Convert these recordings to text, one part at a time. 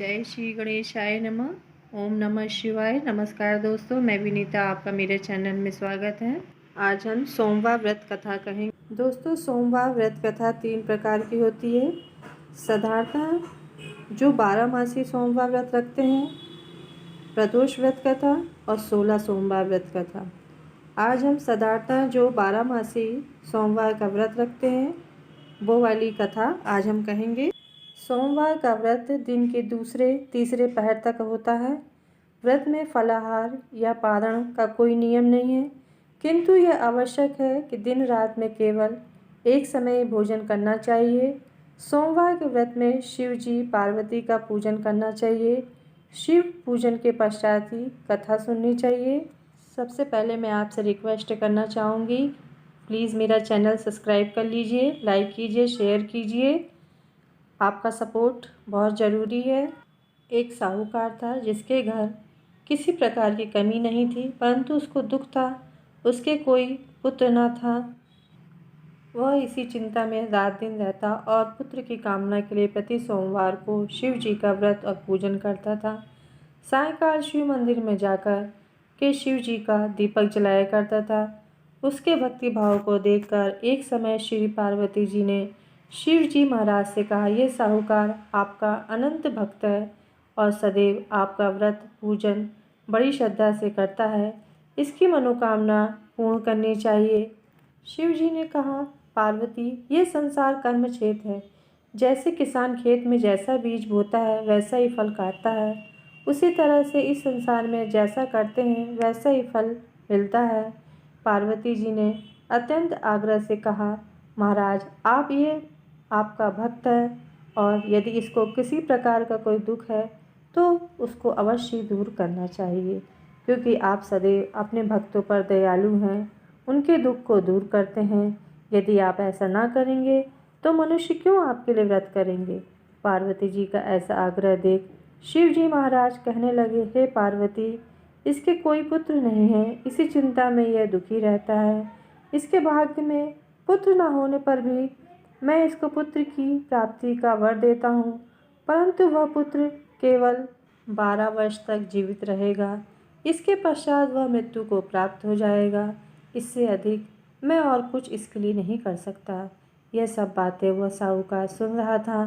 जय श्री गणेशाय नमः। ओम नमः शिवाय। नमस्कार दोस्तों, मैं विनीता, आपका मेरे चैनल में स्वागत है। आज हम सोमवार व्रत कथा कहेंगे। दोस्तों, सोमवार व्रत कथा 3 प्रकार की होती है। साधारणतः जो 12 मासी सोमवार व्रत रखते हैं, प्रदोष व्रत कथा और 16 सोमवार व्रत कथा। आज हम साधारणतः जो 12 मासी सोमवार का व्रत रखते हैं, वो वाली कथा आज हम कहेंगे। सोमवार का व्रत दिन के दूसरे तीसरे पहर तक होता है। व्रत में फलाहार या पारण का कोई नियम नहीं है, किंतु यह आवश्यक है कि दिन रात में केवल एक समय भोजन करना चाहिए। सोमवार के व्रत में शिव जी पार्वती का पूजन करना चाहिए। शिव पूजन के पश्चात ही कथा सुननी चाहिए। सबसे पहले मैं आपसे रिक्वेस्ट करना चाहूँगी, प्लीज़ मेरा चैनल सब्सक्राइब कर लीजिए, लाइक कीजिए, शेयर कीजिए। आपका सपोर्ट बहुत ज़रूरी है। एक साहूकार था जिसके घर किसी प्रकार की कमी नहीं थी, परंतु उसको दुख था, उसके कोई पुत्र न था। वह इसी चिंता में रात दिन रहता और पुत्र की कामना के लिए प्रति सोमवार को शिव जी का व्रत और पूजन करता था। सायंकाल शिव मंदिर में जाकर के शिव जी का दीपक जलाया करता था। उसके भक्ति भाव को देखकर एक समय श्री पार्वती जी ने शिव जी महाराज से कहा, ये साहूकार आपका अनंत भक्त है और सदैव आपका व्रत पूजन बड़ी श्रद्धा से करता है, इसकी मनोकामना पूर्ण करनी चाहिए। शिव जी ने कहा, पार्वती, ये संसार कर्म क्षेत्र है। जैसे किसान खेत में जैसा बीज बोता है वैसा ही फल काटता है, उसी तरह से इस संसार में जैसा करते हैं वैसा ही फल मिलता है। पार्वती जी ने अत्यंत आग्रह से कहा, महाराज, आप ये आपका भक्त है और यदि इसको किसी प्रकार का कोई दुख है तो उसको अवश्य दूर करना चाहिए, क्योंकि आप सदैव अपने भक्तों पर दयालु हैं, उनके दुख को दूर करते हैं। यदि आप ऐसा ना करेंगे तो मनुष्य क्यों आपके लिए व्रत करेंगे। पार्वती जी का ऐसा आग्रह देख शिव जी महाराज कहने लगे, हे पार्वती, इसके कोई पुत्र नहीं है, इसी चिंता में यह दुखी रहता है। इसके भाग्य में पुत्र न होने पर भी मैं इसको पुत्र की प्राप्ति का वर देता हूँ, परंतु वह पुत्र केवल 12 वर्ष तक जीवित रहेगा। इसके पश्चात वह मृत्यु को प्राप्त हो जाएगा। इससे अधिक मैं और कुछ इसके लिए नहीं कर सकता। यह सब बातें वह साहूकार सुन रहा था।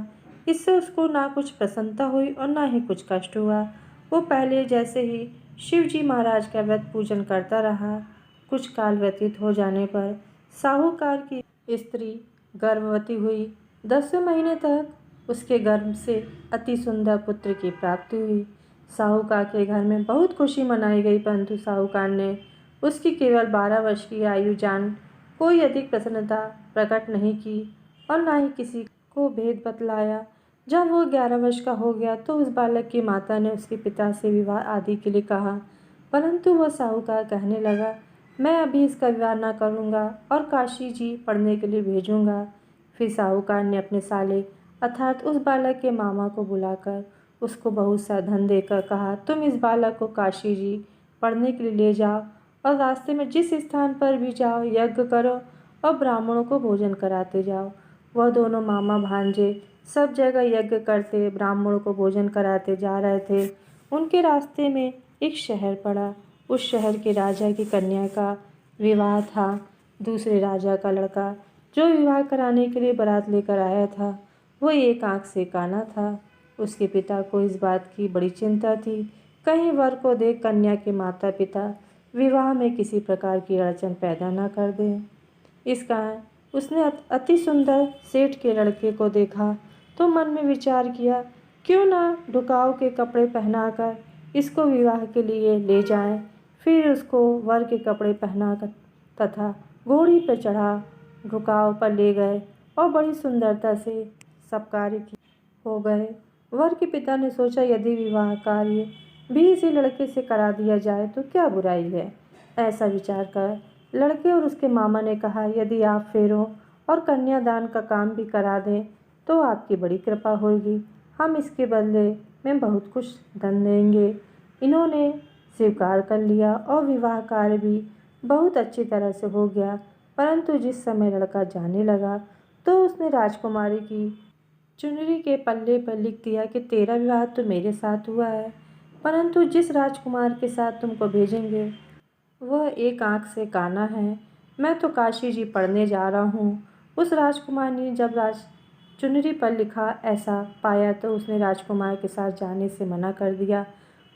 इससे उसको ना कुछ प्रसन्नता हुई और ना ही कुछ कष्ट हुआ। वो पहले जैसे ही शिव जी महाराज का व्रत पूजन करता रहा। कुछ काल व्यतीत हो जाने पर साहूकार की स्त्री गर्भवती हुई। 10वें महीने तक उसके गर्भ से अति सुंदर पुत्र की प्राप्ति हुई। साहूकार के घर में बहुत खुशी मनाई गई, परंतु साहूकार ने उसकी केवल 12 वर्ष की आयु जान कोई अधिक प्रसन्नता प्रकट नहीं की और ना ही किसी को भेद बतलाया। जब वो 11 वर्ष का हो गया तो उस बालक की माता ने उसके पिता से विवाह आदि के लिए कहा, परंतु वह साहूकार कहने लगा, मैं अभी इसका विवाह न करूँगा और काशी जी पढ़ने के लिए भेजूँगा। फिर साहूकार ने अपने साले अर्थात उस बालक के मामा को बुलाकर उसको बहुत सा धन देकर कहा, तुम इस बालक को काशी जी पढ़ने के लिए ले जाओ और रास्ते में जिस स्थान पर भी जाओ यज्ञ करो और ब्राह्मणों को भोजन कराते जाओ। वह दोनों मामा भांजे सब जगह यज्ञ करते, ब्राह्मणों को भोजन कराते जा रहे थे। उनके रास्ते में एक शहर पड़ा। उस शहर के राजा की कन्या का विवाह था। दूसरे राजा का लड़का जो विवाह कराने के लिए बारात लेकर आया था, वो एक आंख से काना था। उसके पिता को इस बात की बड़ी चिंता थी, कहीं वर को देख कन्या के माता पिता विवाह में किसी प्रकार की अड़चन पैदा न कर दें। इस कारण उसने अति सुंदर सेठ के लड़के को देखा तो मन में विचार किया, क्यों ना ढुकाव के कपड़े पहनाकर इसको विवाह के लिए ले जाएं। फिर उसको वर के कपड़े पहनाकर तथा घोड़ी पर चढ़ा ढुकाव पर ले गए और बड़ी सुंदरता से सब कार्य हो गए। वर के पिता ने सोचा, यदि विवाह कार्य भी इसी लड़के से करा दिया जाए तो क्या बुराई है। ऐसा विचार कर लड़के और उसके मामा ने कहा, यदि आप फेरों और कन्यादान का काम भी करा दें तो आपकी बड़ी कृपा होगी, हम इसके बदले में बहुत कुछ धन देंगे। इन्होंने स्वीकार कर लिया और विवाह कार्य भी बहुत अच्छी तरह से हो गया। परंतु जिस समय लड़का जाने लगा तो उसने राजकुमारी की चुनरी के पल्ले पर लिख दिया कि तेरा विवाह तो मेरे साथ हुआ है, परंतु जिस राजकुमार के साथ तुमको भेजेंगे वह एक आँख से काना है। मैं तो काशी जी पढ़ने जा रहा हूँ। उस राजकुमार ने जब चुनरी पर लिखा ऐसा पाया तो उसने राजकुमार के साथ जाने से मना कर दिया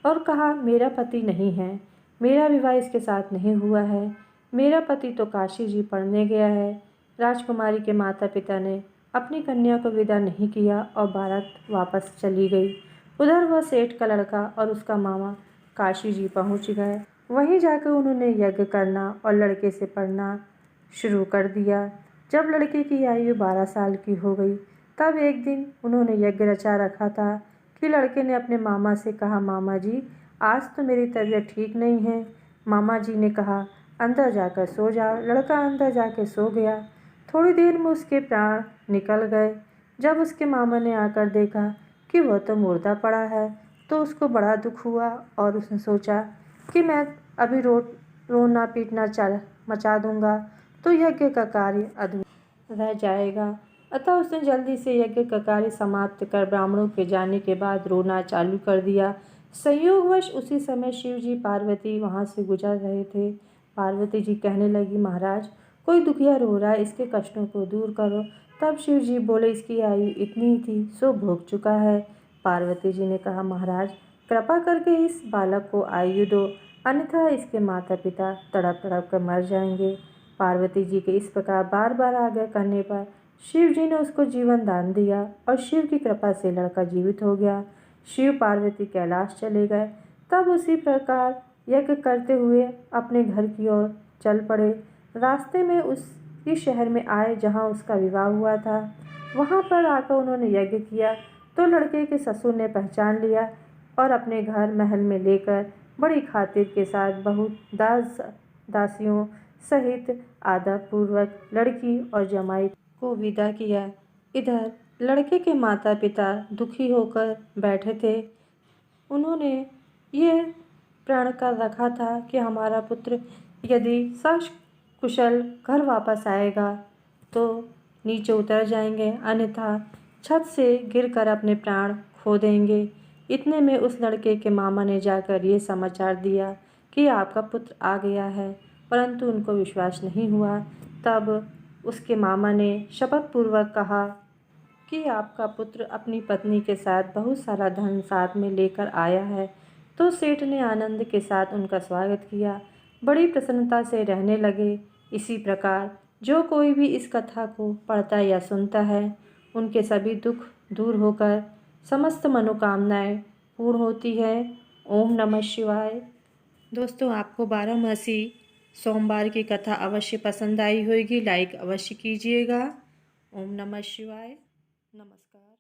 और कहा, मेरा पति नहीं है, मेरा विवाह इसके साथ नहीं हुआ है, मेरा पति तो काशी जी पढ़ने गया है। राजकुमारी के माता पिता ने अपनी कन्या को विदा नहीं किया और बारात वापस चली गई। उधर वह सेठ का लड़का और उसका मामा काशी जी पहुँच गए। वहीं जाकर उन्होंने यज्ञ करना और लड़के से पढ़ना शुरू कर दिया। जब लड़के की आयु 12 साल की हो गई तब एक दिन उन्होंने यज्ञ रचा रखा था कि लड़के ने अपने मामा से कहा, मामा जी आज तो मेरी तबीयत ठीक नहीं है। मामा जी ने कहा, अंदर जाकर सो जाओ। लड़का अंदर जाकर सो गया। थोड़ी देर में उसके प्राण निकल गए। जब उसके मामा ने आकर देखा कि वह तो मुर्दा पड़ा है तो उसको बड़ा दुख हुआ और उसने सोचा कि मैं अभी रोना पीटना मचा दूंगा तो यज्ञ का कार्य अधूरा रह जाएगा। अतः उसने जल्दी से यज्ञ का कार्य समाप्त कर ब्राह्मणों के जाने के बाद रोना चालू कर दिया। संयोगवश उसी समय शिव जी पार्वती वहाँ से गुजर रहे थे। पार्वती जी कहने लगी, महाराज कोई दुखिया रो रहा है, इसके कष्टों को दूर करो। तब शिव जी बोले, इसकी आयु इतनी ही थी सो भोग चुका है। पार्वती जी ने कहा, महाराज कृपा करके इस बालक को आयु दो, अन्यथा इसके माता पिता तड़प तड़प कर मर जाएंगे। पार्वती जी के इस प्रकार बार बार आग्रह करने पर शिव जी ने उसको जीवन दान दिया और शिव की कृपा से लड़का जीवित हो गया। शिव पार्वती कैलाश चले गए। तब उसी प्रकार यज्ञ करते हुए अपने घर की ओर चल पड़े। रास्ते में उसी शहर में आए जहाँ उसका विवाह हुआ था। वहाँ पर आकर उन्होंने यज्ञ किया तो लड़के के ससुर ने पहचान लिया और अपने घर महल में लेकर बड़ी खातिर के साथ बहुत दासियों सहित आदरपूर्वक लड़की और जमाई को विदा किया। इधर लड़के के माता पिता दुखी होकर बैठे थे। उन्होंने ये प्रण कर रखा था कि हमारा पुत्र यदि सकुशल घर वापस आएगा तो नीचे उतर जाएंगे, अन्यथा छत से गिरकर अपने प्राण खो देंगे। इतने में उस लड़के के मामा ने जाकर ये समाचार दिया कि आपका पुत्र आ गया है, परंतु उनको विश्वास नहीं हुआ। तब उसके मामा ने शपथ पूर्वक कहा कि आपका पुत्र अपनी पत्नी के साथ बहुत सारा धन साथ में लेकर आया है। तो सेठ ने आनंद के साथ उनका स्वागत किया, बड़ी प्रसन्नता से रहने लगे। इसी प्रकार जो कोई भी इस कथा को पढ़ता या सुनता है उनके सभी दुख दूर होकर समस्त मनोकामनाएं पूर्ण होती है। ओम नमः शिवाय। दोस्तों आपको बारामासी सोमवार की कथा अवश्य पसंद आई होगी, लाइक अवश्य कीजिएगा। ओम नमः शिवाय। नमस्कार।